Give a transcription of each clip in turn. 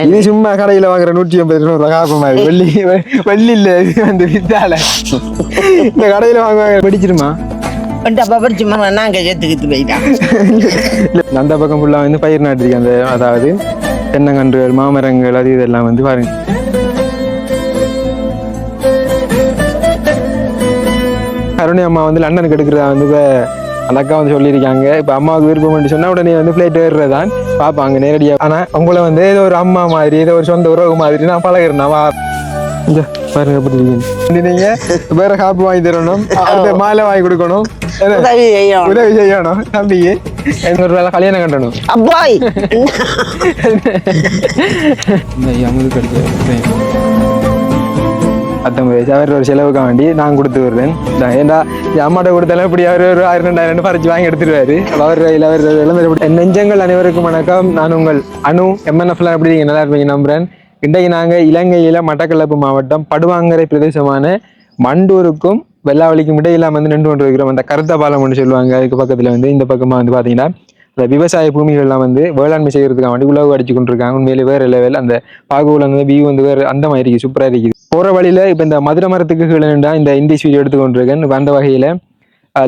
இது சும்மா கடையில வாங்குற 150 காப்பமா வெள்ளி வெள்ளி இல்ல வந்து வித்தால இந்த கடையில வாங்குவாங்க பிடிச்சிருமா நாங்க சேர்த்துக்கிட்டு போயிட்டான். அந்த பக்கம் ஃபுல்லா வந்து பயிர் நாட்டிருக்கு அந்த அதாவது தென்னங்கன்றுகள் மாமரங்கள் அது இதெல்லாம் வந்து பாருங்க. கருணை அம்மா வந்து லண்டனுக்கு எடுக்கிறதா வந்து இப்போ அந்த அக்கா வந்து சொல்லியிருக்காங்க. இப்போ அம்மாவுக்கு விருப்பம் சொன்னா உடனே வந்து ஃப்ளைட் ஏறுறதான் பார்ப்பாங்க நேரடியாக. ஆனால் உங்களை வந்து ஏதோ ஒரு அம்மா மாதிரி ஏதோ ஒரு சொந்த உறவு மாதிரி நான் பழகிறேன். இந்த பாருங்க எப்படி நீங்க வேற காப்பு வாங்கி தரணும், மாலை வாங்கி கொடுக்கணும், உதவி செய்யணும் தம்பிக்கு. இன்னொரு வேலை கல்யாணம் கட்டணும். அப்பாய் அவர் ஒரு செலவுக்கு வேண்டி நான் கொடுத்து விடுறேன். ஏன்டா அம்மாட்ட கொடுத்தாலும் இப்படி அவர் ஒரு 1000-2000 பறிச்சு வாங்கி எடுத்துருவாரு. அவர் இளந்தர் நெஞ்சங்கள் அனைவருக்கும் வணக்கம். நான் உங்கள் அனு MNF-ல எப்படி நீங்க நல்லா இருப்பீங்க நம்புறேன். இன்றைக்கு நாங்கள் இலங்கையில மட்டக்களப்பு மாவட்டம் படுவாங்கரை பிரதேசமான மண்டூருக்கும் வெள்ளாவளிக்கும் இடையில வந்து நின்று கொண்டு இருக்கிறோம். அந்த கருத்த பாலம் ஒன்று சொல்லுவாங்க. அதுக்கு பக்கத்துல வந்து இந்த பக்கமா வந்து பாத்தீங்கன்னா அந்த விவசாய பூமிகள்லாம் வந்து வேளாண்மை செய்யறதுக்காக வேண்டி உழவு அடிச்சு கொண்டிருக்காங்க. உண்மையிலே வேற லெவல். அந்த பாகுல வந்து வியூ வந்து வேற அந்த மாதிரி இருக்கு, சூப்பரா இருக்குது. போற வழியில இப்ப இந்த மதுரை மரத்துக்கு கீழே இந்த இந்திஸ் வீடியோ எடுத்துக்கொண்டிருக்கேன். அந்த வகையில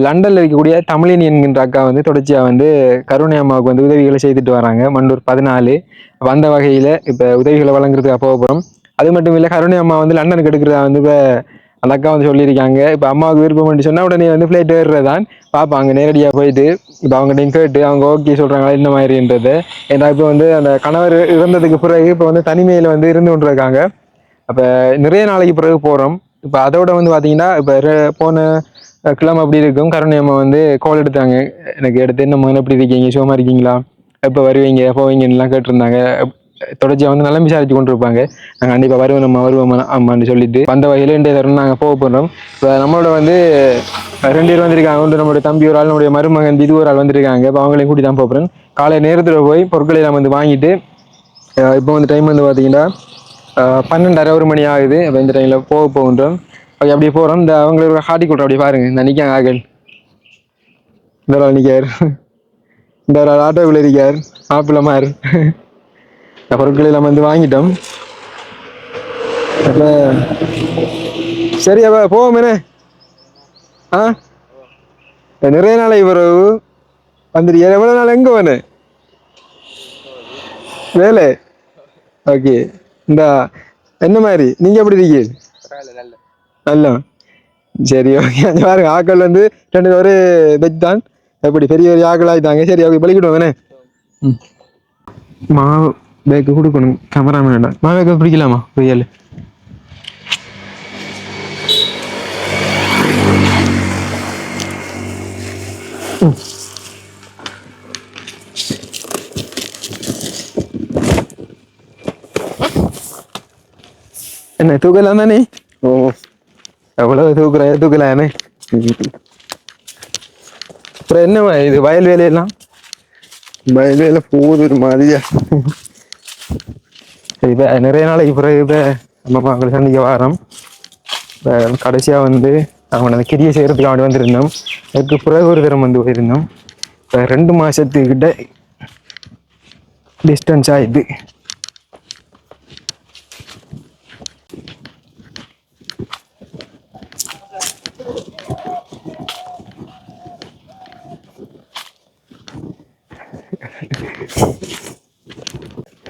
லண்டன்ல இருக்கக்கூடிய தமிழினி என்கின்ற அக்கா வந்து தொடர்ச்சியா வந்து கருணை அம்மாவுக்கு வந்து உதவிகளை செய்துட்டு வராங்க. மண்டூர் 14 வந்த வகையில இப்ப உதவிகளை வழங்குறதுக்காக போக போறோம். அது மட்டும் இல்ல கருணை அம்மா வந்து லண்டனுக்கு எடுக்கிறதா வந்து இப்ப அந்த அக்கா வந்து சொல்லியிருக்காங்க. இப்ப அம்மாவுக்கு விருப்பம் சொன்னா உடனே வந்து ஃபிளைட் ஏறுறதான் பார்ப்பாங்க நேரடியா போயிட்டு. இப்ப அவங்ககிட்ட கேட்டு அவங்க ஓகே சொல்றாங்களா இந்த மாதிரின்றது. ஏன்னா இப்ப வந்து அந்த கணவர் இறந்ததுக்கு பிறகு இப்ப வந்து தனிமையில வந்து இருந்து கொண்டு இருக்காங்க. அப்ப நிறைய நாளைக்கு பிறகு போறோம். இப்ப அதோட வந்து பாத்தீங்கன்னா இப்ப போன கிழமை அப்படி இருக்கும். கருணை அம்மா வந்து கால் எடுத்தாங்க. எனக்கு எடுத்து என்ன மகன் எப்படி இருக்கீங்க, சுகமா இருக்கீங்களா, எப்ப வருவீங்க போவீங்கன்னு எல்லாம் கேட்டிருந்தாங்க. தொடர்ச்சியா வந்து நல்லா விசாரிச்சு கொண்டு இருப்பாங்க. நாங்க கண்டிப்பா வருவோம் அம்மான்னு சொல்லிட்டு வந்த வகையில இன்றைய தரம் நாங்க போக போறோம். இப்ப நம்மளோட வந்து 2 பேர் வந்திருக்காங்க. ஒன்று நம்மளுடைய தம்பி ஒரு ஆள், நம்முடைய மருமகன் இது ஒரு ஆள் வந்திருக்காங்க. இப்ப அவங்களையும் கூட்டி தான் போறேன். காலை நேரத்துல போய் பொருட்களை நம்ம வந்து வாங்கிட்டு இப்போ வந்து டைம் வந்து பாத்தீங்கன்னா 12:30 1 மணி ஆகுது. அப்ப இந்த டைம்ல போகின்றோம். அப்படி போறோம். இந்த அவங்களுக்கு ஹாட்டி கொடுறோம். அப்படி பாருங்க இந்த நிக்காங்க ஆகல். இந்த ஒரு நிக்கார், இந்த ஒரு ஆட்டோக்குள்ள இருக்கார் மாப்பிள்ளமார். பொருட்களை நம்ம வந்து வாங்கிட்டோம். அப்ப சரி அப்ப போவோம். நிறைய நாளை பிறகு வந்துருக்கேன். எவ்வளவு நாள் எங்க வேணும் வேலை? ஓகே. இந்த என்ன மாதிரி நீங்க எப்படி இருக்கீங்க? நல்லா. சரி ஓகே. அந்த பாருங்க ஆக்கள் வந்து 2 ஒரு பெட் தான். எப்படி பெரிய பெரிய ஆக்கள் ஆயிட்டாங்க. சரி ஓகே பழிக்கிட்டு வாங்கண்ணே. மாவு பேக்கு கொடுக்கணும். கேமராமேன் மாவு பேக்க பிடிக்கலாமா? புரியல. என்ன தூக்கலாம் தானே? ஓ எவ்வளவு தூக்கலானே. அப்புறம் என்ன இது வயல் வேலையெல்லாம்? வயல் வேலை போகுது ஒரு மாதிரியா. இப்ப நிறைய நாளைக்கு பிறகு இப்ப நம்ம மக்களை சந்திக்க வாரம். கடைசியா வந்து அவனை கிரியை செய்யறதுக்கு அவன் வந்திருந்தோம். அதுக்கு பிறகு ஒரு தரம் வந்து போயிருந்தோம். இப்ப 2 மாசத்துக்கிட்ட டிஸ்டன்ஸ் ஆயிடுது.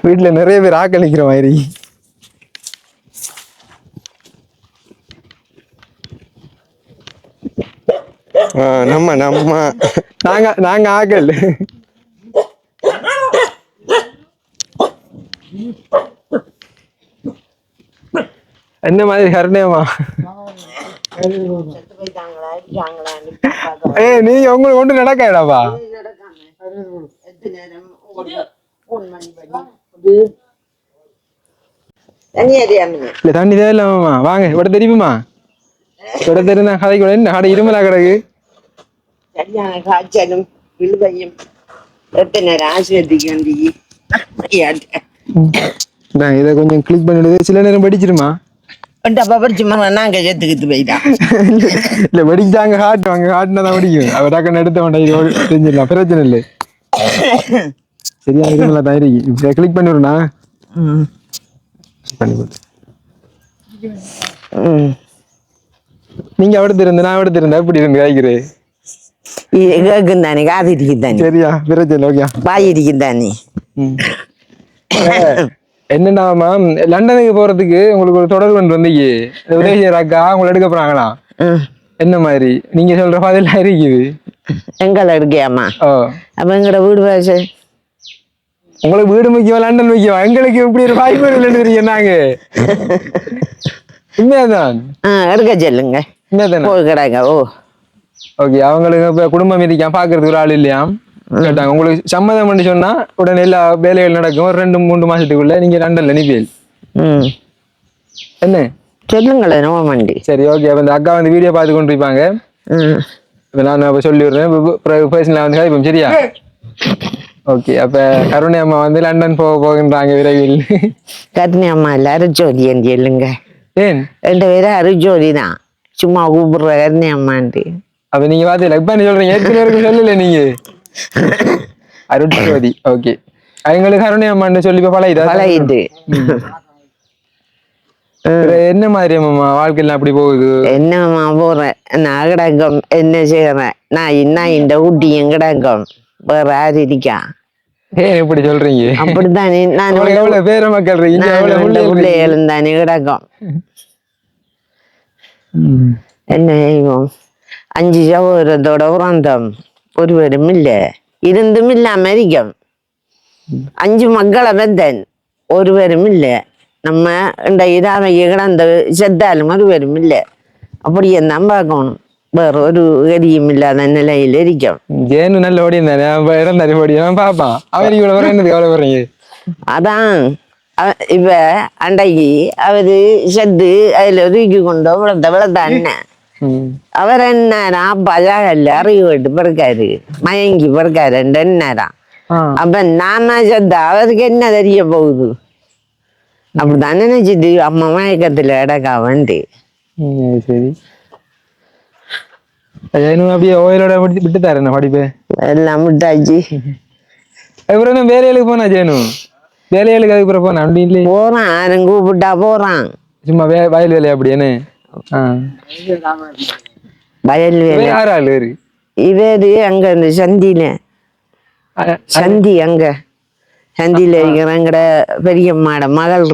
வீட்டுல நிறைய பேர் ஆக்கள் நிக்கிற மாதிரி. நம்ம நாங்க ஆக்கள் என்ன மாதிரி கருணையம்மா? நீங்க உங்களுக்கு ஒன்று நடக்காடாப்பா. இல்ல தண்ணி தேவையில்லாமா? வாங்க இவட தெரியுமா? இவட தெரியுமா? கடைக்கு என்ன கடை இருமலா கிடக்கு. சரியான காய்ச்சலும் விழுவையும் ஆஸ்பத்திரிக்கு இதை கொஞ்சம் கிளிக் பண்ணிடுது. சில நேரம் படிச்சிருமா? நாங்க சேர்த்துக்கிட்டு போயிட்டான். இல்ல வெடிச்சாங்க ஹார்ட் வாங்க ஹார்ட்னா தான் வெடிக்கும். அவ டக்குன்னு எடுத்த வேண்டாம் செஞ்சிடலாம், பிரச்சனை இல்லை. சரியா இருமலா தான் இருக்கு. கிளிக் பண்ணிடுறா. ம். பண்ணி கொடு. ம். நீங்க எடுத்திருந்த நான் எடுத்திருந்தா எப்படி இருந்து காய்க்கிறே இது கேக்கும் தானே, காது இருக்கும் தானே, சரியா பிரச்சனை ஓகே. வாய் இருக்கும் தானே. என்னன்னா லண்டனுக்கு போறதுக்கு உங்களுக்கு ஒரு தொடர்பு ஒன்று வந்தீங்க, உதவி செய்யற அக்கா உங்களை எடுக்க போறாங்களா? ம். என்ன மாதிரி நீங்க சொல்ற பதில் இருக்குது? எங்களை எடுக்கையாம்மா? ஓ, அப்ப எங்கட வீடு வாசு உங்களுக்கு வீடு முக்கியம் லண்டன் முக்கியம், எங்களுக்கு இப்படி ஒரு வாய்ப்பு இல்லைன்னு நாங்க உண்மையாதான் எடுக்க சொல்லுங்க, உண்மையாதானே? போய் கிடாங்க. ஓ ஓகே, அவங்களுக்கு இப்ப குடும்பம் இருக்கான், பாக்குறதுக்கு ஒரு ஆள் இல்லையாம் கேட்டாங்க. உங்களுக்கு சம்மதம் பண்ணி சொன்னா உடனே எல்லா வேலைகள் நடக்கும். ஒரு 2-3 மாசத்துக்குள்ள நீங்க லண்டன்ல நிப்பீல். ம். என்ன சொல்லுங்களேன், நோ வண்டி. சரி ஓகே. அப்ப இந்த அக்கா வந்து வீடியோ பார்த்து கொண்டு இருப்பாங்க. ம். இப்ப நான் அப்ப சொல்லி விடுறேன், பர்சனலா வந்து கதைப்போம் சரியா? ஓகே. அப்ப கருணை அம்மா வந்து லண்டன் போகின்றாங்க விரைவில். கருணி அம்மா இல்ல, அருஜோதி என்று சொல்லுங்க. ஏன் 2 பேரும் அருஜோதி தான், சும்மா கூப்பிடுற கருணி அம்மான்ட்டு. அப்ப நீங்க பாத்தீங்களா, இப்ப நீ சொல்றீங்க, ஏற்கனவே சொல்லல நீங்க அருட்ஜோதி. ஓகே, அவங்களுக்கு கருணை அம்மான்னு சொல்லி இப்ப பழகிட்டு. என்ன மாதிரி அம்மா வாழ்க்கையில அப்படி போகுது? என்னம்மா போறேன், நான் கிடக்கும், என்ன செய்யறேன், நான் இந்த ஊட்டி எங்கடங்கம், வேற யாரு இருக்கா? ஏன் இப்படி சொல்றீங்க? அப்படித்தானே நான் எவ்வளவு பேர மக்கள் பிள்ளைகள் தானே கிடக்கும். என்ன செய்வோம், 5 சகோதரத்தோட உறந்தோம், ஒருவரும் இல்ல, இருந்தும் இல்லாம இருக்கும். 5 மக்களை பெத்தன், ஒருவரும் இல்ல. நம்ம இந்த இதாமைக்கு கிடந்த செத்தாலும் ஒருவரும் இல்ல. அப்படி என்ன பார்க்கணும், வேற ஒரு கதியும் இல்லாத நிலையில இருக்கும். ஜேனு நல்ல ஓடி இருந்தாரு ஓடி பாப்பான், அவருக்கு இவ்வளவு என்னது கவலைப்படுறீங்க? அதான் இப்ப அண்டைக்கு அவரு செத்து அதுல தூக்கி கொண்டோ விளத்த அண்ணன், அவர் என்ன பஜாகல்ல அறிவு விட்டு பிறக்காரு, மயங்கி பிறக்காரு என்னதான். அப்ப நாம செத்த அவருக்கு என்ன தெரிய போகுது? அப்படிதான் நினைச்சிட்டு அம்மா மயக்கத்துல இடக்கா வந்து. சரி, அப்படியே ஓயிலோட விட்டு தரேன் படிப்பு எல்லாம் விட்டாச்சு. அப்புறம் வேலைகளுக்கு போனா ஜேனு, வேலைகளுக்கு அதுக்கப்புறம் போனா அப்படி இல்லை போறான், யாரும் கூப்பிட்டா போறான். சும்மா வயல் வேலை அப்படின்னு. வயல் வேலை. யார் ஆளு வேறு? இவரு அங்க இந்த சந்தி அங்க சந்தியில இருக்கிறங்கிற பெரியம்மாட மகள்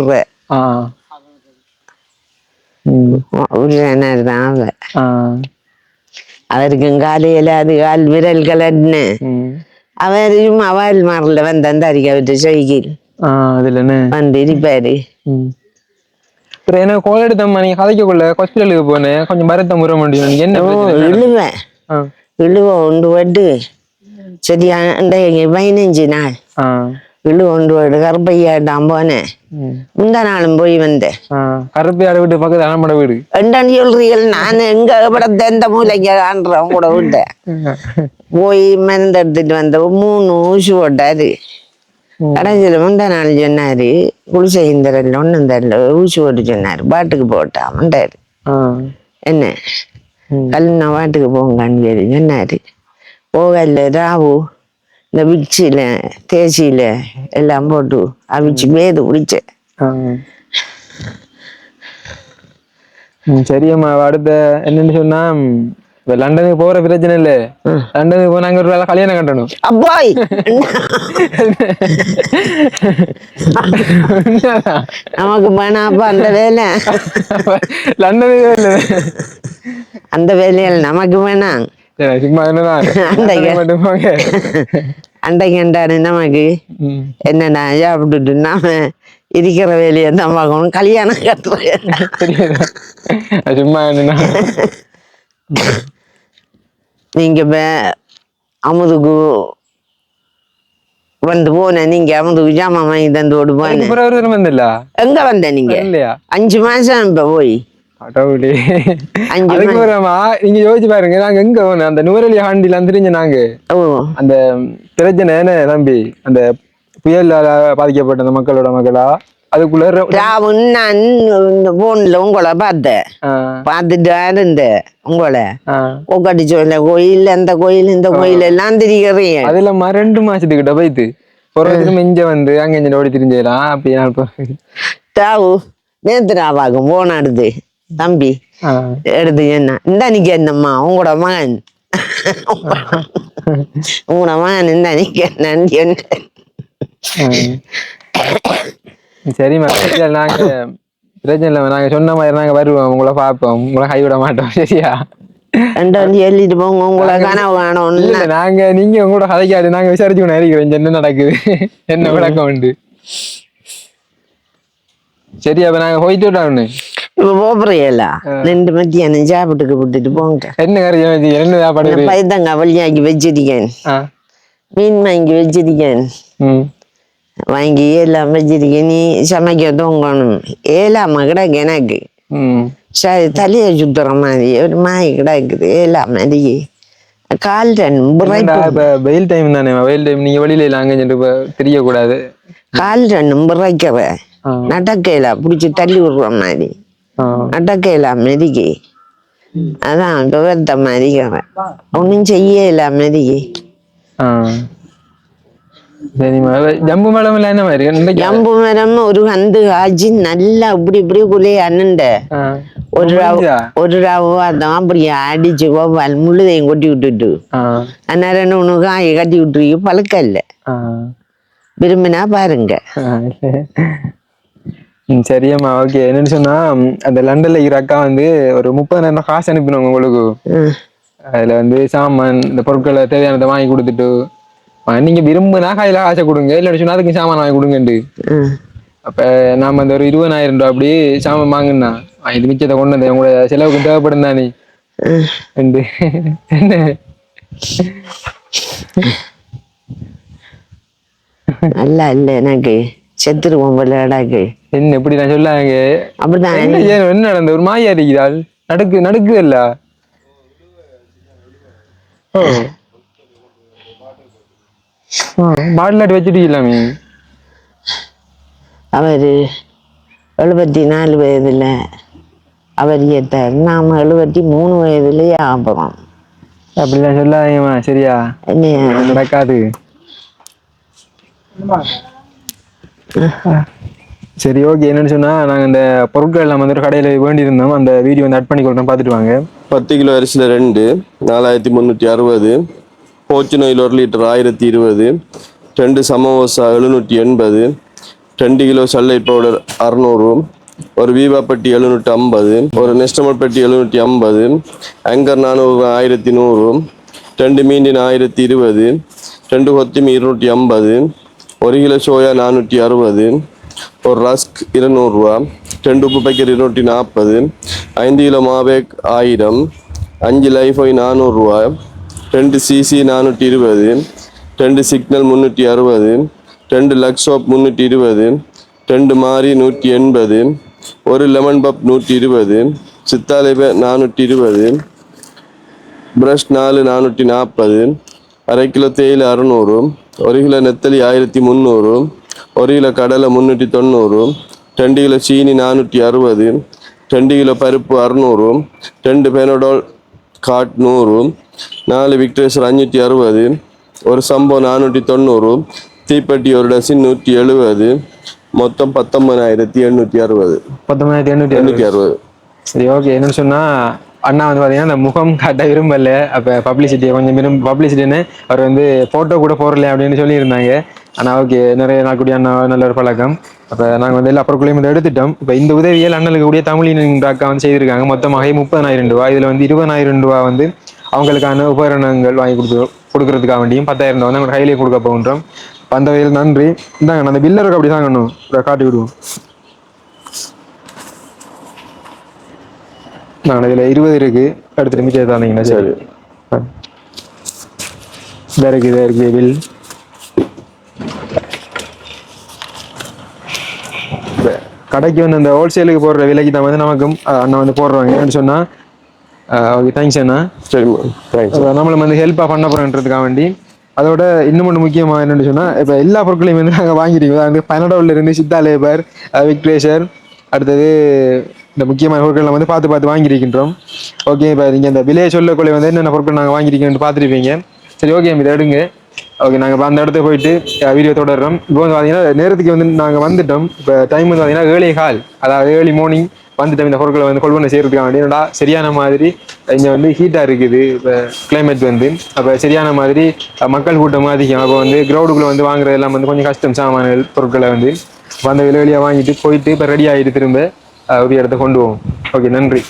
தான் அவ. அவருக்கும் காலையில அது கால் விரல்கள் என்ன, அவரும் அவள் மாறல வந்து அந்த அவர்கிட்ட சைக்கிள் வந்து இருப்பாரு. என்ன கோல் எடுத்தம்மா, நீங்க கதைக்கக்குள்ள ஹாஸ்பிட்டலுக்கு போனேன், கொஞ்சம் மருத்துவ முறை முடியும். என்ன இழுவோம் உண்டு வட்டு சரியா 15 நாள் இழு கொண்டு போயிடு கருப்பையாட்டான் போனேன். முந்தா நாளும் போய் வந்தேன். கருப்பையாட வீட்டு பக்கத்து அனமட வீடு என்னன்னு சொல்றீர்கள்? நான் எங்க படத்தை எந்த மூலைக்கு காண்றேன் கூட விட்டேன். போய் மருந்து எடுத்துட்டு வந்த 3 ஊசி போட்டாரு. கடைசியில முந்தா நாள் சொன்னாரு, குளிசையும் தரல ஒன்னும் தரல, ஊசி போட்டு சொன்னாரு, பாட்டுக்கு போட்டாமண்டாரு. என்ன கல்லுனா பாட்டுக்கு போங்கன்னு சொல்லி சொன்னாரு. போகல ராவு இந்த விக்சியில தேசியில எல்லாம் போட்டு அவிச்சு மேது குடிச்சேன். சரியம்மா, அடுத்த என்னன்னு சொன்னா, இப்ப லண்டனுக்கு போற பிரச்சனை இல்ல, லண்டனுக்கு போனாங்க ஒரு வேலை கல்யாணம் கட்டணும். அப்பாய் நமக்கு வேணாப்பா அந்த வேலை, லண்டனுக்கு அந்த வேலையில் நமக்கு வேணாம். சும்மா அண்டைக்கு அண்டாடு நமக்கு என்னடா சாப்பிட்டுட்டு நாம இருக்கிற வேலையை தான் பார்க்கணும். கல்யாணம் கட்டுறேன் சும்மா என்னன்னா, நீங்க அமுதுக்கு வந்து போன, நீங்க அமுதுக்கு ஜாமான் வாங்கி தந்து ஓடு போன. எங்க வந்த நீங்க? 5 மாசம் இப்ப போய் நீங்க யோசிச்சு பாருங்க, நாங்க எங்க போனோம் அந்த நுவரெலி ஹாண்டில தெரிஞ்ச நாங்க அந்த பிரச்சனை என்ன தம்பி, அந்த புயலால பாதிக்கப்பட்ட அந்த மக்களோட மக்களா அதுக்குள்ள போன்ல உங்களை பார்த்தேன், பார்த்துட்டு இருந்தேன் உங்களை கோக்காட்டி சோழ கோயில், அந்த கோயில் இந்த கோயில் எல்லாம் தெரிகிறேன். அது இல்லாம 2 மாசத்துக்கிட்ட போயிட்டு பொறுவத்திலும் இங்க வந்து அங்க இங்க ஓடி திரிஞ்சலாம் அப்படி நான் தாவு நேத்து ராவாகும் போன எடுத்து தம்பி எடுத்து என்ன இந்த நிக்க என்னம்மா உங்களோட மகன் உங்களோட மகன் இந்த நிக்க என்ன சரிம்மா நாங்க பிரச்சனை இல்லை நாங்க சொன்ன மாதிரி நாங்க வருவோம் உங்களை பார்ப்போம் உங்களை கைவிட மாட்டோம் சரியா எழுதிட்டு போங்க உங்களை கனவு காணும் நாங்க நீங்க உங்களோட கதைக்காது நாங்க விசாரிச்சுக்கணும் இருக்கிறோம் என்ன நடக்குது என்ன விளக்கம் உண்டு சரி அப்ப நாங்க போயிட்டு விட்டோம்னு இப்ப போறீங்களா 2 மத்தியானம் சாப்பிட்டுக்கு விட்டுட்டு போங்க என்ன கறி என்ன சாப்பாடு பைத்தங்க வழியாக்கி வச்சிருக்கேன் மீன் வாங்கி வச்சிருக்கேன் வாங்கி எல்லாம் வச்சிருக்கேன் நீ சமைக்க தூங்கணும் ஏலாம கிடக்கு எனக்கு சரி தலையை சுத்துற மாதிரி ஒரு மாய் கிடக்குது ஏலா மாதிரி கால் வெயில் டைம் தானே வெயில் டைம் நீங்க வெளியில அங்க தெரியக்கூடாது கால் ரெண்டும் பிறக்கிற நடக்கையில புடிச்சு தள்ளி விடுற மாதிரி நடக்கையில மெதிக்கி அதான் இப்ப வெத்த மாதிரிக்கிறேன் ஒன்னும் செய்யல மெதிக்கி ஜம்பு மரம் இல்ல என்ன மாதிரி ஜம்பு மரம் ஒரு கந்து காய்ச்சி நல்லா இப்படி குலைய அண்ணண்ட ஒரு ரவாதான் அப்படி அடிச்சு கோபால் முள்ளுதையும் கொட்டி விட்டுட்டு அந்நேரம் ஒண்ணு காய கட்டி விட்டுருக்கு பழக்கம் இல்ல விரும்பினா பாருங்க சரியம்மா ஓகே என்னன்னு சொன்னா அந்த லண்டன்ல இருக்கிற அக்கா வந்து ஒரு 30,000 காசு அனுப்பினவங்க உங்களுக்கு அதுல வந்து சாமான் இந்த பொருட்களை தேவையானதை வாங்கி கொடுத்துட்டு நீங்க விரும்புனா கையில காசை கொடுங்க இல்லைன்னு சொன்னா அதுக்கு சாமான் வாங்கி கொடுங்கண்டு அப்ப நாம அந்த ஒரு 20,000 ரூபாய் அப்படி சாமான் வாங்கினா இது மிச்சத்தை கொண்டு வந்தேன் உங்களோட செலவுக்கு தேவைப்படும் தானே என்ன நல்லா இல்ல எனக்கு செத்துருவோம் விளையாடாக்கு என்ன எப்படி நான் சொல்லாங்க அப்படிதான் என்ன நடந்த ஒரு மாயா இருக்கிறாள் நடக்குதல்ல பாட்டிலாட்டி வச்சுட்டு இல்லாமே அவரு 74 வயதுல அவர் ஏத்தார் நாம 73 வயதுலயே ஆபரம் அப்படிலாம் சொல்லாதீங்கம்மா சரியா நடக்காது சரி ஓகே என்னன்னு சொன்னா நாங்க இந்த பொருட்கள் எல்லாம் வந்து கடையில வேண்டி இருந்தோம் அந்த வீடியோ வந்து அட் பண்ணி கொடுத்தோம் பாத்துட்டு வாங்க 10 கிலோ அரிசியில 2 4360 போச்சுநோயில் 1 litre 1020 2 samosa 780 2 kilo sunlight powder 600 ஒரு வீவா பெட்டி 750 ஒரு நெஸ்டமல் பெட்டி 750 ஆங்கர் 400 1100 2 மீண்டின் 1020 2 கொத்திமி 250 1 கிலோ சோயா 460 ஒரு ரஸ்க் 200 ரூபா 2 உப்பு பேக்கெட் 240 5 கிலோ மாவேக் 1000 5 லைஃபை 400 ரூபா 2 சிசி 420 2 சிக்னல் 360 2 லக்ஸ் சோப் 320 2 மாரி 180 ஒரு லெமன் பப் 120 சித்தாலை 420 பிரஷ் 440 அரை கிலோ தேயிலை 600 1 கிலோ நெத்தலி 1300 1 கிலோ கடலை 390 2 கிலோ சீனி 460 2 கிலோ பருப்பு 600 2 பெனடோல் காட் 100 4 விக்டரேசர் 560 ஒரு சம்போ 490 தீப்பெட்டி ஒரு டசின் 170 மொத்தம் 19,860 19,860 சரி ஓகே என்னன்னு சொன்னா அண்ணா வந்து பாத்தீங்கன்னா அந்த முகம் காட்ட விரும்பல அப்ப பப்ளிசிட்டியை கொஞ்சம் பப்ளிசிட்டின்னு அவர் வந்து போட்டோ கூட போடல அப்படின்னு சொல்லி இருந்தாங்க ஆனா ஓகே நிறைய நாள் கூடிய அண்ணா நல்ல ஒரு பழக்கம் அப்ப நாங்க வந்து எல்லா பொருட்களையும் வந்து எடுத்துட்டோம் இப்ப இந்த உதவியில் அண்ணனுக்கு கூடிய தமிழின் அக்கா வந்து செய்திருக்காங்க மொத்தமாக 30,000 ரூபாய் இதுல வந்து 20,000 ரூபாய் வந்து அவங்களுக்கான உபகரணங்கள் வாங்கி கொடுக்கறதுக்காக வேண்டியும் 10,000 ரூபாய் வந்து அவங்க கையிலேயே கொடுக்க போகின்றோம் அந்த வகையில் நன்றி இந்தாங்க அந்த பில்லருக்கு அப்படி தாங்கணும் காட்டி விடுவோம் நான் இதுல 20 இருக்கு அடுத்த மிச்சம் தானீங்கன்னா சரி இருக்கு பில் கடைக்கு வந்து அந்த ஹோல்சேலுக்கு போடுற விலைக்கு தான் வந்து நமக்கும் அண்ணா வந்து போடுறாங்கன்னு சொன்னா ஓகே தேங்க்ஸ் அண்ணா சரி நம்மளும் வந்து ஹெல்ப்பாக பண்ண போறோன்றதுக்காக வேண்டி அதோட இன்னும் ஒன்று முக்கியமாக என்னென்னு சொன்னா இப்போ எல்லா பொருட்களையும் வந்து நாங்கள் வாங்கிருக்கோம் வந்து பனடோல்ல இருந்து சித்தா லேபர் விக்ரேஷர் அடுத்தது இந்த முக்கியமான பொருட்கள் நம்ம வந்து பார்த்து வாங்கியிருக்கின்றோம் ஓகே இப்போ நீங்கள் இந்த விலையை சொல்லக்குள்ளே வந்து என்னென்ன பொருட்கள் நாங்கள் வாங்கியிருக்கோம்னு பார்த்துருப்பீங்க சரி ஓகே இதை எடுங்க ஓகே, நாங்கள் இப்போ அந்த இடத்துக்கு போயிட்டு வீடியோ தொடர்றோம். இப்போ வந்து பார்த்தீங்கன்னா நேரத்துக்கு வந்து நாங்கள் வந்துட்டோம். இப்போ டைம் வந்து பார்த்தீங்கன்னா 7:15, அதாவது ஏர்லி மார்னிங் வந்துட்டோம். இந்த பொருட்களை வந்து கொள்வனை செய்யறதுக்காக வேண்டி என்னடா சரியான மாதிரி இங்கே வந்து ஹீட்டாக இருக்குது இப்போ கிளைமேட் வந்து. அப்போ சரியான மாதிரி மக்கள் கூட்டம் அதிகம். அப்போ வந்து கிரௌடுக்குள்ளே வந்து வாங்குறது எல்லாம் வந்து கொஞ்சம் கஷ்டம், சாமான்கள் பொருட்களை வந்து அந்த வெளியாக வாங்கிட்டு போயிட்டு இப்போ ரெடி ஆகிட்டு திரும்ப ஒரு இடத்த கொண்டு போவோம். ஓகே, நன்றி.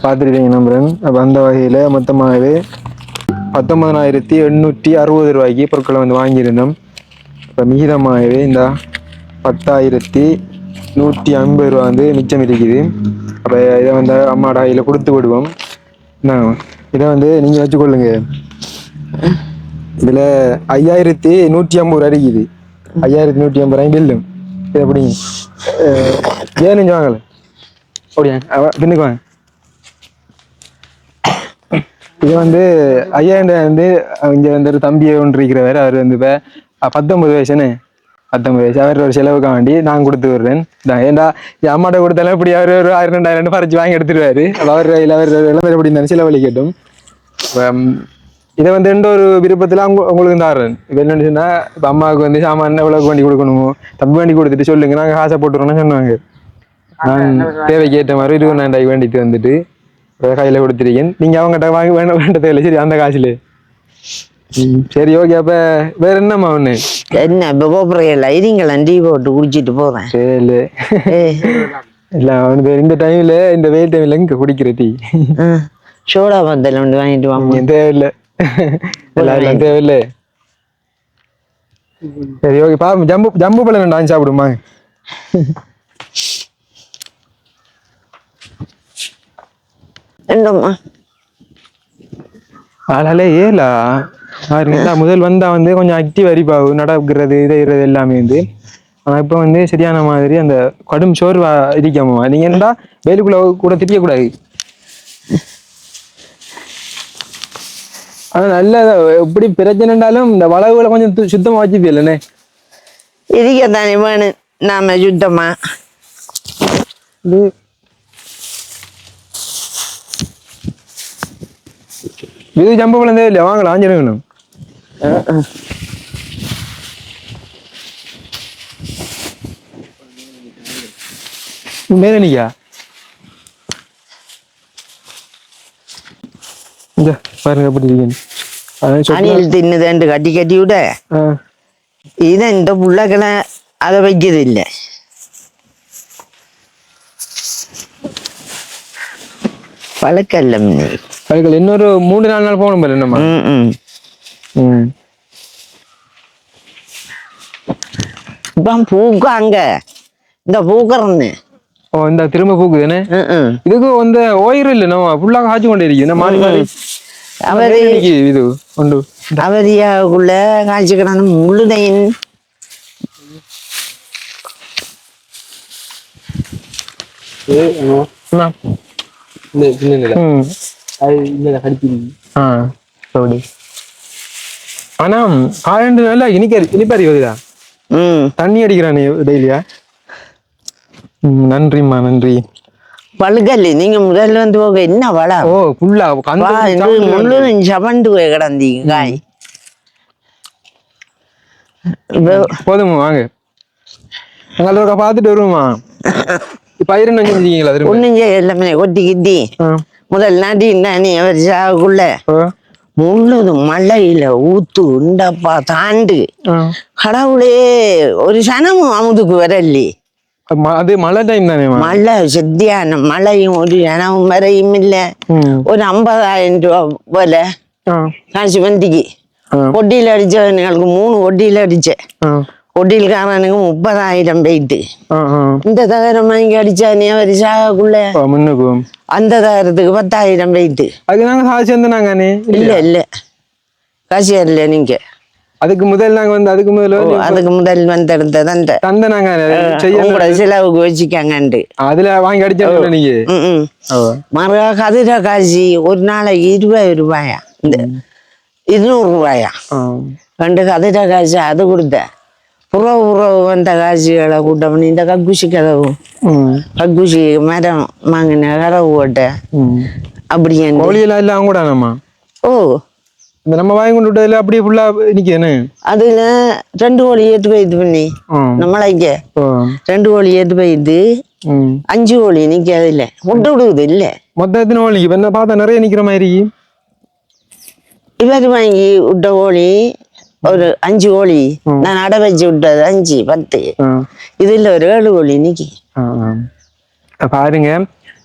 பார்த்துருக்கீங்க நம்புறேன். அப்போ அந்த வகையில் மொத்தமாகவே 19,860 ரூபாய்க்கு பொருட்களை வந்து வாங்கியிருந்தோம். இப்போ மீதமாகவே இந்த 10,150 ரூபா வந்து மிச்சம் இருக்குது. அப்போ இதை வந்து அம்மாடா கையில் கொடுத்து விடுவோம். என்ன இதை வந்து நீங்கள் வச்சுக்கொள்ளுங்க. இதில் 5,150 ரூபா இருக்குது. 5,150 ரூபாய் பில்லும். இது எப்படி ஏன்னு வாங்கலை அப்படியா பின்னுக்கு வாங்க. இது வந்து 5,000 வந்து இங்கே வந்து ஒரு தம்பியை ஒன்று இருக்கிறவர். அவர் வந்து இப்போ 19 வயசுன்னு 19 வயசு. அவர் ஒரு செலவுக்காக வேண்டி நான் கொடுத்து விடுறேன். ஏன்டா என் அம்மாட்ட கொடுத்தாலும் இப்படி அவர் ஒரு 1,000-2,000 பறிச்சு வாங்கி எடுத்துருவாரு. அவர் அவர் இளம்பெற எப்படி இருந்தாலும் செலவழிக்கட்டும். இதை வந்து எந்த ஒரு விருப்பத்தில் உங்களுக்கு தாடுறேன். இப்போ என்னன்னு சொன்னால் இப்போ அம்மாவுக்கு வந்து சாமான் எவ்வளோக்கு வண்டி கொடுக்கணுமோ தம்பி வண்டி கொடுத்துட்டு சொல்லுங்க, நாங்கள் காசை போட்டுருவோம்னு சொன்னாங்க. நான் தேவைக்கு ஏற்ற மாதிரி 20,000 ரூபாய்க்கு வேண்டிட்டு வந்துட்டு கையில கொடுத்துருக்கேன். நீங்க அவங்ககிட்ட வாங்கி வேண்ட தேவையில்லை. சரி, அந்த காசுல சரி. ஓகே, அப்ப வேற என்னம்மா ஒண்ணு என்ன இப்போ போறீங்களா? இருங்களா, டீ போட்டு குடிச்சிட்டு போறேன். சரி இல்ல அவனுக்கு இந்த டைம்ல இந்த வெயில் டைம்ல இங்க குடிக்கிற டீ சோடா பந்தல் ஒன்று வாங்கிட்டு வாங்க. தேவையில்லை, எல்லாம் தேவையில்லை. சரி ஓகே, பாப்போம். ஜம்பு பழம் நான் சாப்பிடுமா? என்னம்மா அதனால ஏலா முதல் வந்தா வந்து கொஞ்சம் ஆக்டிவ் அரிப்பாகு நடக்கிறது இதைறது எல்லாமே வந்து. ஆனா இப்ப வந்து சரியான மாதிரி அந்த கடும் சோர்வா இருக்காமா. நீங்க என்னடா வேலுக்குள்ள கூட திரியக்கூடாது. ஆனா நல்ல எப்படி பிரச்சனைண்டாலும் இந்த வளவுகளை கொஞ்சம் சுத்தமா வச்சுப்பீங்களே. இருக்கத்தானே வேணும் நாம சுத்தமா. இது ஜம்பு பழம் தேவையில்லையா? வாங்கலாம், ஆஞ்சிருக்கணும். மேலனிக்கா இந்த பாருங்க எப்படி இருக்கு. அணில் தின்னுதேண்டு கட்டி கட்டி விட இதை இந்த புள்ளக்களை அதை வைக்கிறது இல்லை. பழக்கல்ல பழக்கல் இன்னொரு 3-4 நாள் போகணும் பாரு. என்னம்மா இப்போ பூக்காங்க இந்த பூக்கறன்னு. ஓ, இந்த திரும்ப பூக்குதுன்னு இதுக்கு வந்து ஓயிரும் இல்லை. நம்ம ஃபுல்லாக காய்ச்சி கொண்டே இருக்கு. மாறி மாறி அவரு இது உண்டு அவதியாவுக்குள்ள காய்ச்சிக்கணும் முள்ளுதையின். ஆனா ஆரண்டு நல்லா இனிப்பா இருக்குதா? தண்ணி அடிக்கிறானே டெய்லியா? நன்றிம்மா, நன்றி. பழுக்கல்லு நீங்க முதல்ல வந்து போக என்ன வள? ஓ புல்லா முள்ளு சமண்டு போய் கிடந்தீங்க காய். போதுமா, வாங்க எங்களோட பாத்துட்டு வருவோமா? பயிர் செஞ்சீங்களா? ஒண்ணும் எல்லாமே கொட்டி கிட்டி முதல் நாட்டி நானே அவர் சாவுக்குள்ள முழுது மழையில ஊத்து உண்டப்பா தாண்டு கடவுளே ஒரு சனமும் அமுதுக்கு வரலே. அது மழை டைம் தானேம்மா? மழை சத்தியான மழையும் ஒரு இனமும் வரையும் இல்ல. ஒரு 50,000 ரூபா போல காசு வண்டிக்கு ஒட்டியில் அடிச்சவனுங்களுக்கு 3 ஒட்டியில் அடிச்சேன். ஒட்டியில்காரனுக்கு 30,000 போயிட்டு இந்த தகரம் வாங்கி அடிச்சானே ஒரு சாகுள்ள முன்னுக்கும் அந்த தகரத்துக்கு 10,000 போயிட்டு. அதுக்கு நாங்க காசு வந்தாங்க. இல்ல காசு இல்ல நீங்க அதுக்கு முதல் நாங்க வந்து அதுக்கு முதல் வந்தெடுத்தது தந்த நாங்க உங்களோட செலவுக்கு வச்சுக்காங்கண்டு அதுல வாங்கி அடிச்சோம். நீங்க மறுகா கதிர காசி ஒரு நாளைக்கு 20 ரூபாயா, இந்த 200 ரூபாயா 2 கதிர காசு அது கொடுத்த புறவு வந்த காசுகளை கூட்ட பண்ணி இந்த கக்குசி கதவும் கக்குசி மரம் வாங்கின கதவு போட்ட அப்படி கோழியெல்லாம் இல்ல அவங்க கூட நம்ம இந்த நம்ம வாங்கி கொண்டு விட்டதுல அப்படியே ஃபுல்லா நிக்கேன்னு அதுல 2 கோழி ஏத்து போயிட்டு பண்ணி நம்மளைக்க 2 கோழி ஏத்து போயிட்டு 5 கோழி நிக்க அதுல முட்டை விடுவது இல்ல. மொத்தம் எத்தனை கோழி இப்ப என்ன பார்த்தா நிறைய நிக்கிற மாதிரி? இவர் வாங்கி விட்ட கோழி ஒரு 5 கோழி நான் அடை வச்சு விட்டது 5 10 இதுல ஒரு 7 கோழி நிக்கி. பாருங்க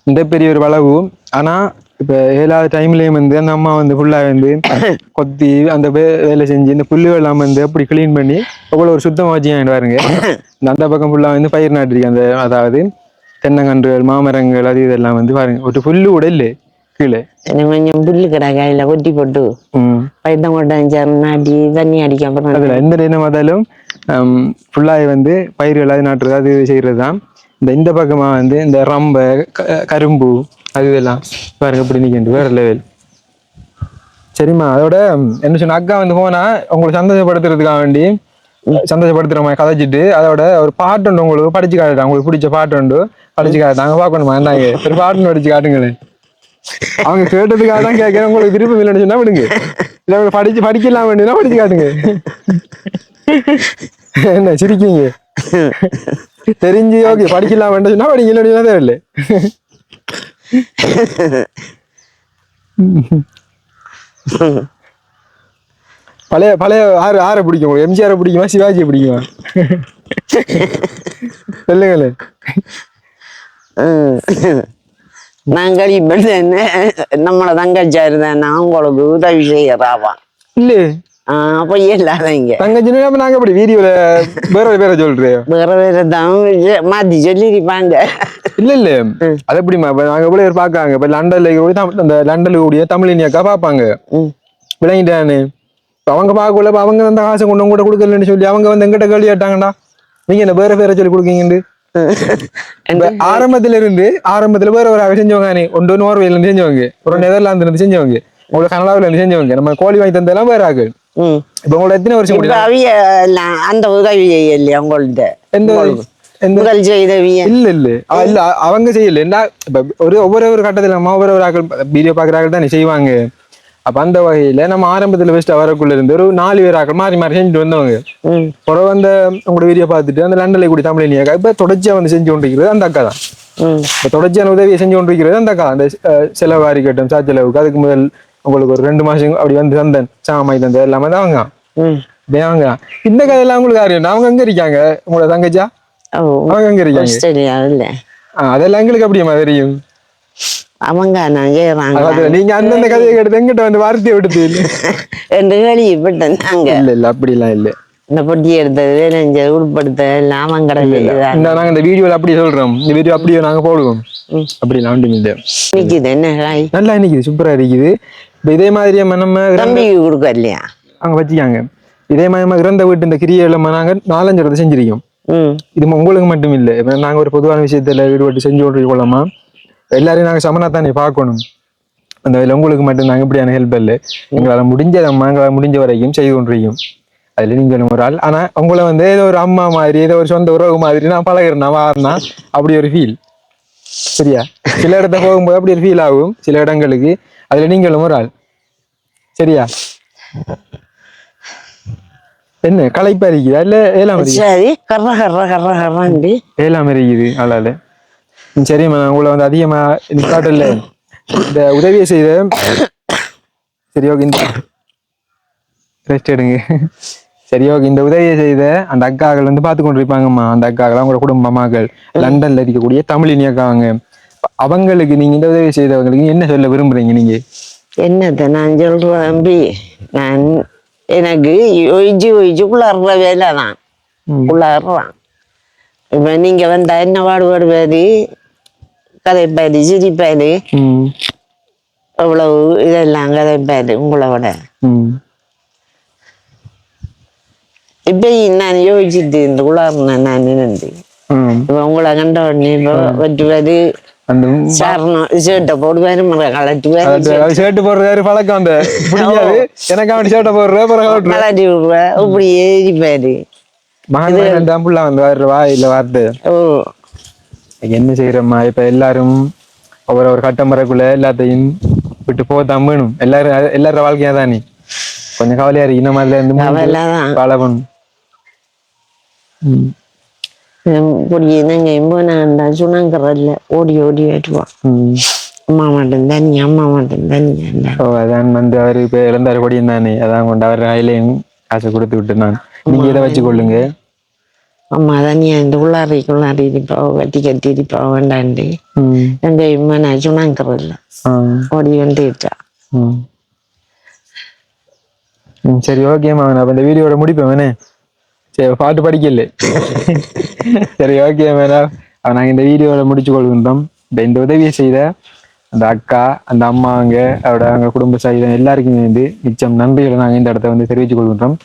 இந்த பெரிய ஒரு வளவு. ஆனா இப்ப 7வது டைம்லயும் வந்து அந்த அம்மா வந்து ஃபுல்லா வந்து கொத்தி அந்த வேலை செஞ்சு இந்த புல்லுகள் எல்லாம் வந்து அப்படி கிளீன் பண்ணி அவ்வளவு ஒரு சுத்தமா வச்சுக்கிட்டு பாருங்க. அந்த பக்கம் ஃபுல்லா வந்து பயிர் நாட்டிருக்கு. அந்த அதாவது தென்னங்கன்றுகள் மாமரங்கள் அது இதெல்லாம் வந்து பாருங்க ஒரு புல்லு கூட இல்லை கீழே. கொஞ்சம் புல்லு கடை கையில கொட்டி போட்டு பயிர்தான் கொட்டாஞ்சு நாட்டி தண்ணி அடிக்க அதுல எந்த நேரம் பார்த்தாலும் ஃபுல்லா வந்து பயிர்கள் அது நாட்டுறது அது செய்யறதுதான். இந்த பக்கமா வந்து இந்த ரம்ப கரும்பு அது இதெல்லாம் பாருங்க இப்படி நிக்கிட்டு வேற லெவல். சரிம்மா, அதோட என்ன சொன்ன அக்கா வந்து போனா உங்களுக்கு சந்தோஷப்படுத்துறதுக்காக வேண்டி சந்தோஷப்படுத்துற மாதிரி கதைச்சிட்டு அதோட ஒரு பாட்டு உண்டு உங்களுக்கு படிச்சு காட்டுறேன். உங்களுக்கு பிடிச்ச பாட்டு உண்டு படிச்சு காட்டுறாங்க பார்க்கணுமா? என்னங்க ஒரு பாட்டுன்னு படிச்சு காட்டுங்களேன். அவங்க கேட்டதுக்காக தான் கேட்கிறேன். உங்களுக்கு விருப்பம் இல்லைன்னு சொன்னா விடுங்க. இல்லை படிக்கலாம் வேண்டியதுனா படிச்சு காட்டுங்க. என்ன சிரிக்கீங்க? தெரிஞ்சு ஓகே படிக்கலாம் வேண்டாம் சொன்னா படிக்க இல்லைன்னா தேவையில்லை. பழைய பழைய ஆரை பிடிக்கும்? எம்ஜிஆரை பிடிக்குமா சிவாஜியை பிடிக்குமா? சொல்லுங்களே. நாங்கள் இப்ப நம்மள தங்கச்சாரு தானே உங்களுக்கு உதவி செய்யறாவா இல்ல பொய்ய இல்லாதீங்க தங்கச்சி. நாங்க அப்படி வீடியோல வேற பேரை சொல்றேன். வேற தான் மாத்தி சொல்லிருப்பாங்க. இல்ல இல்ல அது எப்படிமா இப்ப நாங்க கூட பாக்காங்க. இப்ப லண்டன்ல கூட அந்த லண்டன்ல கூடிய தமிழினியாக்கா பாப்பாங்க விளங்கிட்டானு. அவங்க பார்க்கல அவங்க வந்து காசை கொண்டு கூட கொடுக்கலன்னு சொல்லி அவங்க வந்து எங்கிட்ட கேள்வி கேட்டாங்கடா நீங்க என்ன வேற பேரை சொல்லி கொடுக்கீங்கன்னு. ஆரம்பத்துல வேற ஒரு செஞ்சவங்க ஒன்று நோர்வேல இருந்து செஞ்சவங்க, ஒரு நெதர்லாந்துல இருந்து செஞ்சவங்க, உங்களுக்கு கனடாவில இருந்து செஞ்சவங்க, நம்ம கோழி வாங்கி தந்தெல்லாம் வேற ஆகு. இப்ப உங்களோட எத்தனை வருஷம் அந்த உதவி இல்லையா உங்கள்ட்ட? இல்ல இல்ல இல்ல அவங்க செய்யல. என்ன ஒவ்வொரு கட்டத்துல ஒவ்வொரு ஆக்கள் வீடியோ பாக்குறாங்க தானே செய்வாங்க. அப்ப அந்த வகையில நம்ம ஆரம்பத்துல பெஸ்ட் வரக்குள்ள இருந்து ஒரு 4 பேர் ஆக்கள் மாறி மாறி செஞ்சுட்டு வந்தவங்க. பிறகு வந்து உங்களோட வீடியோ பார்த்துட்டு அந்த லண்டன்ல கூடிய தமிழினியாக்கா இப்ப தொடர்ச்சியா வந்து செஞ்சு கொண்டிருக்கிறது அந்த அக்கா தான். இப்ப தொடர்ச்சியான உதவியை செஞ்சு கொண்டிருக்கிறது அந்த அக்கா. அந்த செலவாரி கட்டும் சாச்செலவுக்கு அதுக்கு முதல் உங்களுக்கு ஒரு 2 மாசம் அப்படி வந்து தந்தன் சாமாய் தந்தது எல்லாமே தான் அவங்க. அவங்க இந்த கதையெல்லாம் உங்களுக்கு அறியும். அவங்க எங்க இருக்காங்க உங்களோட தங்கச்சா? அவங்க எங்க இருக்காங்க? அதெல்லாம் எங்களுக்கு அப்படியேமா தெரியும். அவங்க நீங்க அந்தந்த கதையை கேட்டு எங்கிட்ட வந்து வார்த்தையை விடுத்து இல்ல இல்ல அப்படிலாம் இல்ல. இந்த பொட்டி எடுத்தது உட்படுத்த எல்லாம் நாங்க இந்த வீடியோல அப்படி சொல்றோம். இந்த வீடியோ அப்படியே நாங்க போடுவோம். அப்படிலாம் ஒன்றும் இல்ல. நிக்குது என்ன நல்லா நிக்குது, சூப்பரா இருக்குது. இப்ப இதே மாதிரி நம்ம தம்பிக்கு கொடுக்க இல்லையா அங்க வச்சுக்காங்க. இதே மாதிரி நம்ம இறந்த வீட்டு இந்த கிரியை நாங்க 4-5 இடத்த செஞ்சிருக்கோம். இது உங்களுக்கு மட்டும் இல்ல. இப்ப நாங்க ஒரு பொதுவான விஷயத்துல ஈடுபட்டு செஞ்சு கொள்ளலாமா எல்லாரையும் நாங்க சமனா தானே பார்க்கணும். அந்த வகையில் உங்களுக்கு மட்டும் நாங்க இப்படியான ஹெல்ப் இல்லை. எங்களால் முடிஞ்ச வரைக்கும் செய்து கொண்டிருக்கோம். அதுல நீங்க ஒரு ஆள். ஆனா உங்களை வந்து ஏதோ ஒரு அம்மா மாதிரி ஏதோ ஒரு சொந்த உறவு மாதிரி நான் பழகிறேன்னா வாரினா அப்படி ஒரு ஃபீல். சரியா? சில இடத்த போகும்போது அப்படி ஒரு ஃபீல் ஆகும் சில இடங்களுக்கு. அதுல நீங்களும் ஒரு ஆள். சரியா? என்ன களைப்பா இருக்குதா இல்ல ஏலாம் ஏலாம் இருக்குது ஆளால? சரிம்மா, நான் உங்களை வந்து அதிகமா நிப்பாட்டல இந்த உதவியை செய்த. சரி ஓகே ரெஸ்ட் எடுங்க. சரி ஓகே, இந்த உதவியை செய்த அந்த அக்காக்கள் வந்து பார்த்து கொண்டு இருப்பாங்கம்மா. அந்த அக்காக்கள் அவங்களோட குடும்பமாக்கள் லண்டன்ல இருக்கக்கூடிய தமிழினி அக்காங்க. அவங்களுக்கு நீங்க இந்த உதவி செய்தவங்களுக்கு என்ன சொல்ல விரும்புறீங்க நீங்க? என்னத்த நான் சொல்றேன் தம்பி, நான் எனக்கு ஒய்ஜு குளர்ற வேலை தான் குளர்றான். இப்ப நீங்க வந்தா என்ன பாடுபாடுவாரு, கதைப்பாரு, சிரிப்பாரு, அவ்வளவு இதெல்லாம் கதைப்பாரு உங்களோட. இப்ப நான் யோசிச்சுட்டு இந்த குளர்னேன் நான் நின்று. இப்ப உங்களை கண்ட உடனே இப்போ வெட்டுவாரு, ஷர்ட்டை போடுவாரு, கலட்டுவாரு, ஷர்ட் போடுறாரு பழக்கம் அந்த பிடிக்காது எனக்கு. அவன் ஷர்ட்டை போடுற கலட்டி விடுவா, இப்படியே இருப்பாரு. மகன் புள்ள வந்து வா இல்ல வார்த்தை. என்ன செய்யறம்மா, இப்ப எல்லாரும் ஒரு கட்டம் முறைக்குள்ள எல்லாத்தையும் விட்டு போதான் வேணும். எல்லாரும் வாழ்க்கையா தானே கொஞ்சம் கவலையா இருக்கு. இந்த மாதிரில இருந்து பழகணும். சுனாங்கறல்ல ஓடி ஓடி ஏற்றுவான். அம்மா மட்டும் தண்ணி, அம்மா மட்டும் தண்ணி. அதான் வந்து அவரு இப்ப இழந்தாரு கொடியும் தானே, அதான் கொண்டு அவர் கையிலையும் காசு கொடுத்து விட்டு நான் நீங்க இதை வச்சு கொள்ளுங்க. அம்மா தண்ணியா இந்த உள்ளாரி இருப்பா, கட்டி கட்டி இருப்பா வேண்டாண்டு எங்க இம்மா நான் சுனாங்கறல்ல ஓடி வந்து இருக்கா. சரி ஓகேம்மா, நான் இந்த வீடியோட முடிப்பேன் வேணே. சரி பாட்டு படிக்கல. சரி ஓகே மேடம், நாங்கள் இந்த வீடியோட முடிச்சு கொள்கின்றோம். இந்த உதவியை செய்த அந்த அக்கா, அந்த அம்மாங்க, அவங்க குடும்ப சகிதம் எல்லாருக்குமே வந்து மிச்சம் நன்றிகளை நாங்கள் இந்த இடத்த வந்து தெரிவித்துக் கொள்கின்றோம்.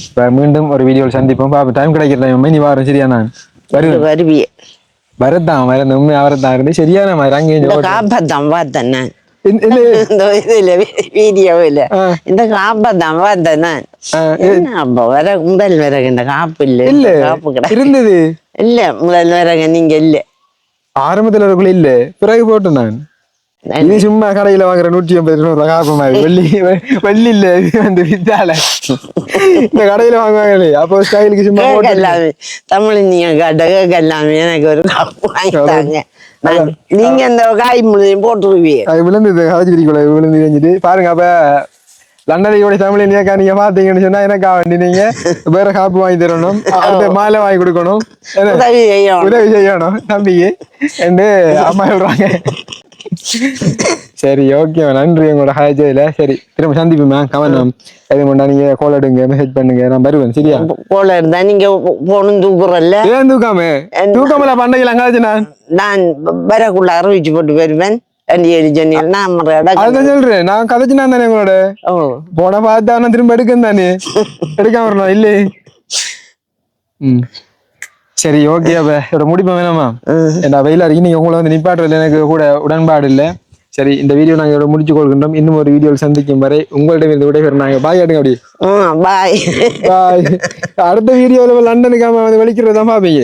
இப்போ மீண்டும் ஒரு வீடியோவில் சந்திப்போம். பாப்பா டைம் கிடைக்கிற டைம் நீ வாரம் சரியா? நான் வருவியே வரத்தான் வரேன் உண்மை அவரத்தான் இருந்து சரியான மாதிரி அங்கே காப்பத்தான் பார்த்தேன் வீடியோவில் இந்த காப்பத்தான் பார்த்தேன். வர முதல் விறகு இந்த காப்பு இல்ல காப்பு கிடையாது இருந்தது இல்ல. முதல் விறகு நீங்க இல்ல, ஆரம்பத்துல இருக்குள்ள இல்ல, பிறகு போட்டு நான் இது சும்மா கடையில வாங்குற 150 ரூபாய் காப்பு மாதிரி வெள்ளி இல்ல. இது வந்து வித்தால இந்த கடையில வாங்குவாங்க அப்போ ஸ்டைலுக்கு சும்மா எல்லாமே தமிழ் நீங்க கேட்ட எல்லாமே எனக்கு ஒரு காப்பு வாங்கிட்டாங்க. நீங்க அந்த காய் முழுதையும் போட்டுருவீங்க. அது விழுந்தது கதைச்சிருக்கல விழுந்து செஞ்சுட்டு பாருங்க. அப்ப லண்டனையோட தமிழ் நீக்கா நீங்க பாத்தீங்கன்னு சொன்னா எனக்கா வேண்டி நீங்க வேற காப்பு வாங்கி தரணும், அடுத்த மாலை வாங்கி கொடுக்கணும், உதவி செய்யணும் தம்பிக்கு என்று அம்மா சொல்றாங்க. சரி ஓகே, நன்றி உங்களோட ஹாஜையில. சரி திரும்ப சந்திப்போம்மா. கவனம் எது கொண்டா நீங்க கோல் எடுங்க, மெசேஜ் பண்ணுங்க, நான் வருவேன் சரியா? கோல் எடுத்தா நீங்க போனும் தூக்குறல்ல. ஏன் தூக்காமல பண்டையில அங்காச்சு நான் வரக்குள்ள அறிவிச்சு போட்டு வருவேன். சொல்றேன் நான் கதைச்சுனா தானே உங்களோட போன பார்த்தா திரும்ப எடுக்க தானே எடுக்காம வரணும் இல்லே. சரி ஓகே, அப்ப முடிப்பேன் வேணாமா? ஏன்னா வெயிலா இருக்கு, நீங்க உங்களை வந்து நிப்பாட்டுறதுல எனக்கு கூட உடன்பாடு இல்லை. சரி இந்த வீடியோ நாங்க இதோட முடிச்சு கொள்கின்றோம். இன்னும் ஒரு வீடியோவில் சந்திக்கும் வரை உங்களிடம் இந்த விடைபெறும் நாங்க பாய் ஆடுங்க. அப்படி பாய் பாய். அடுத்த வீடியோவில் லண்டனுக்காம வந்து வெளிக்கிறதா பாப்பீங்க.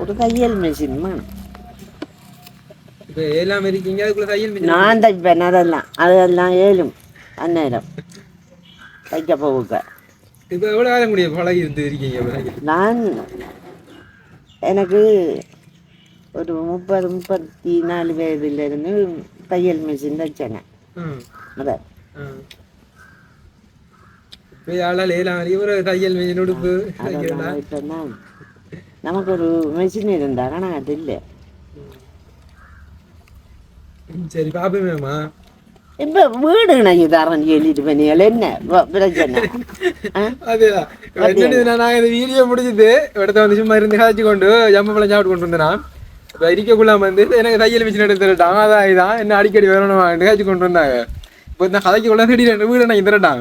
ஒரு தையல் மிஷின் எல்லாம் இருக்கீங்க, அதுக்குள்ள தையல் மிஷின் நான் தைப்பேன். அதெல்லாம் ஏழும் அந்நேரம் தைக்க போக. இப்ப எவ்வளவு காலம் முடியும் பழகி இருந்து இருக்கீங்க? நான் எனக்கு ஒரு 30-34 வயதுல இருந்து தையல் மிஷின் தைச்சேங்க. தையல் மிஷின் உடுப்பு நமக்கு ஒரு மிஷின் இருந்தா ஆனா அது இல்லை. சரி பாப்பேமேமா. இப்ப வீடு நான் தரேன் சொல்லிட்டு பண்ணீங்க என்ன பிரச்சனை? அதுதான் நான் இந்த வீடியோ முடிச்சுட்டு இடத்த வந்து சும்மா இருந்து காய்ச்சி கொண்டு ஜம்பப்பழம் சாப்பிட்டு கொண்டு வந்தேன். இப்போ இருக்கக்குள்ளாம வந்து எனக்கு தையல் மிஷின் எடுத்துட்டான். அதான் இதான் என்ன அடிக்கடி வரணும் காய்ச்சி கொண்டு வந்தாங்க. இப்போ இந்த கதைக்குள்ள திடீர்னு வீடு நான் இதரட்டான்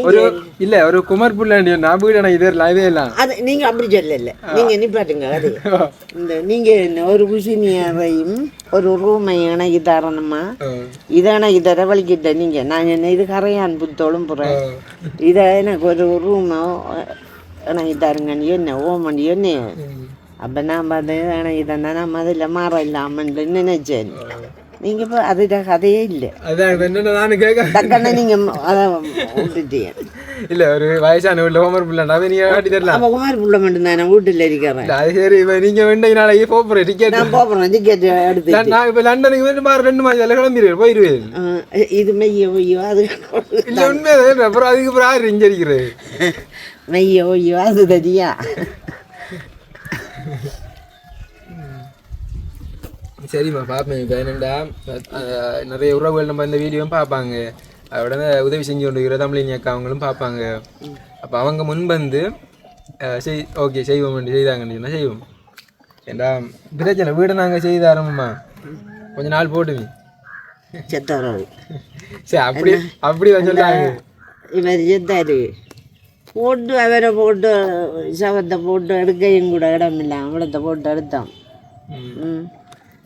ஒரு இல்ல ஒரு குமார் புள்ள நான் வீடு நான் இதரலாம் இதே எல்லாம் அது நீங்க அப்படி சொல்லல. நீங்க நிப்பாட்டுங்க. அது இந்த நீங்க ஒரு குசினியரையும் ஒரு ரூமை இணைக்கி தரணுமா? இதை எனக்கு தர வலிக்கிட்ட நீங்க நான் என்ன இது கரையான் புத்தோளும் போறேன். இதை எனக்கு ஒரு ரூமை இணைக்கி தருங்கன்னு என்ன ஓமண்டி என்ன. அப்ப நான் பார்த்து எனக்கு தானே நம்ம அதில் மாற இல்லாமன்னு நினைச்சேன். நீங்க இப்போ அதுட கதையே இல்லை. அதான் நானும் கேட்க நீங்க அதை விட்டுட்டீங்க. இல்ல ஒரு வயசான வீட்டுல ஹோம்ஒர்க் பிள்ளைண்டா அதை நீங்க காட்டி தரலாம். அப்போ குமார் புள்ள மட்டும்தான் நான் வீட்டில் இருக்கிறேன். இல்ல, அது சரி. இப்ப நீங்க வேண்டிய நாளைக்கு போறேன் டிக்கெட். நான் போகிறேன் டிக்கெட் எடுத்து. நான் இப்ப லண்டனுக்கு வந்து பாரு 2 மாசம் கிளம்பிடுவேன் போயிருவேன். இது மெய்யோ அது இல்ல உண்மையா அப்புறம் அதுக்கு அப்புறம் யாரு இங்க இருக்கிறது மெய்யோ அது தெரியா. சரிம்மா பார்ப்பேன். இப்போ என்னென்னா நிறைய உறவுகள் நம்ம இந்த வீடியோவும் பார்ப்பாங்க. அதோட உதவி செஞ்சு கொண்டு இருக்கிற தமிழினி அக்கா அவங்களும் பார்ப்பாங்க. அப்போ அவங்க முன்வந்து ஓகே செய்வோம் செய்தாங்கன்னு செய்வோம். ஏண்டா பிரச்சனை வீடை நாங்கள் செய்து ஆரம்பமா கொஞ்ச நாள் போட்டுவி செத்தாரு. சரி அப்படி சொல்லிட்டாங்க. இவர் செத்தாரு போட்டு அவரை போட்டு சவத்தை போட்டு எடுக்கையும் கூட இடம் இல்லை. அவளத்தை போட்டு எடுத்தோம்.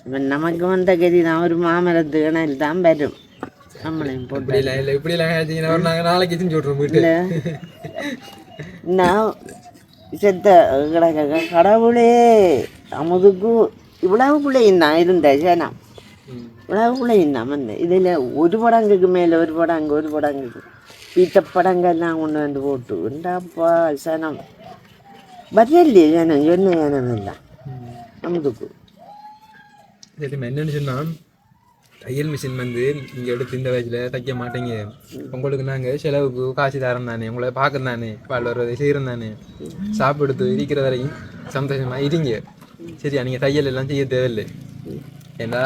இப்போ நமக்கு வந்த கதி தான் ஒரு மாமரத்து இணையில் தான் வரும். நம்மளையும் போட்டு இப்படிலாம் நாங்கள் நாளைக்கு செஞ்சு விட்றோம் வீட்டில். நான் செத்த கிடக்க கடவுளே அமுதுக்கு இவ்வளவுக்குள்ளேயும் தான் இருந்தேன் சேனம். இவ்வளவுக்குள்ளேயும் தான் வந்தேன். இதில் ஒரு படங்குக்கு மேலே ஒரு படங்குக்கு வீட்ட படங்கள்லாம் கொண்டு வந்து போட்டு உண்டாப்பா சனம் பரியல்லையே சேனம் சொன்ன சேனம் இல்லை அமுதுக்கு. சரி என்னன்னு சொன்னால் தையல் மிஷின் வந்து இங்கே எடுத்து இந்த வயசில் தைக்க மாட்டேங்க. உங்களுக்கு நாங்கள் செலவுக்கு காசு தரோம் தானே, உங்களை பார்க்குறேன் தானே, வாழ்வதை செய்கிறோம் தானே, சாப்பிடுத்து இருக்கிற வரையும் சந்தோஷமாக இருங்க. சரியா? நீங்கள் தையல் எல்லாம் செய்ய தேவையில்லை. ஏன்னா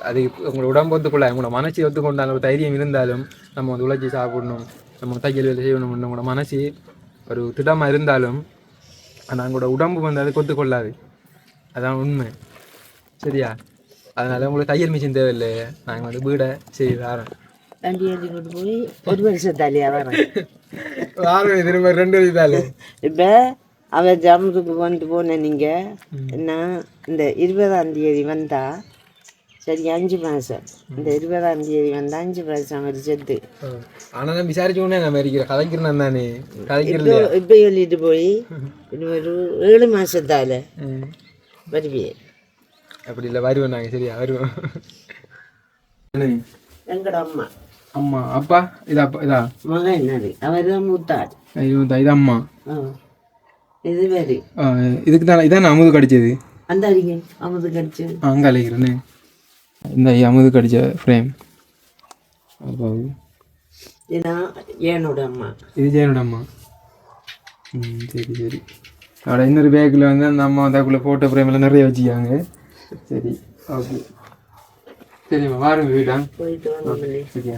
அது உங்களோட உடம்பு ஒத்துக்கொள்ள உங்களோட மனசு ஒத்துக்கொண்டாலும் ஒரு தைரியம் இருந்தாலும் நம்ம வந்து உழைச்சி சாப்பிடணும், நம்ம தையல் வேலை செய்யணும். உங்களோட மனசு ஒரு திடமாக இருந்தாலும் ஆனால் உங்களோட உடம்பு வந்து அதுக்கு ஒத்துக்கொள்ளாது. அதான் உண்மை. சரியா? அதனால உங்களுக்கு தையல் மிஷின் தேவையில்லை. நாங்கள் வந்து வீடை செய்து தரோம். வண்டி ஏற்றி கொண்டு போய் ஒரு வருஷம் தாலியாக வரேன். திரும்ப 2 வருஷத்தாலே. இப்போ அவர் ஜம்முக்கு கொண்டு போனேன். நீங்கள் என்ன இந்த 20ஆம் தேதி வந்தா சரி 5 மாதம். இந்த 20ஆம் தேதி வந்தால் 5 மாதம் அவர் செத்து. ஆனால் நான் விசாரிச்சோன்னே நான் இருக்கிறேன் கதைக்கிறேன் தானே கதைக்கிறது. இப்போ சொல்லிட்டு போய் இன்னும் ஒரு 7 மாதத்தால் வருவியே. அப்படி இல்லை வருவோம் நாங்கள். சரியா? வருவோம். எங்கட அம்மா அம்மா அப்பா இதா இதா மகன் என்னது அவர் தான் மூத்தாள். இது அம்மா. இது வேறு இதுக்கு தான் இதான் அமுது கடிச்சது. அந்த அறிக்கை அமுது கடிச்சு அங்கே அழைக்கிறேன்னு இந்த அமுது கடிச்ச ஃப்ரேம். அப்போ ஏன்னா ஏனோட அம்மா இது ஜெயனோட அம்மா. சரி சரி. அதோட இன்னொரு பேக்கில் வந்து அந்த அம்மா அதுக்குள்ளே ஃபோட்டோ ஃப்ரேமெல்லாம் நிறைய வச்சுக்காங்க. சரி ஓகே. சரிம்மா வாருங்க வீட்டா போயிட்டு வாங்க. சரியா?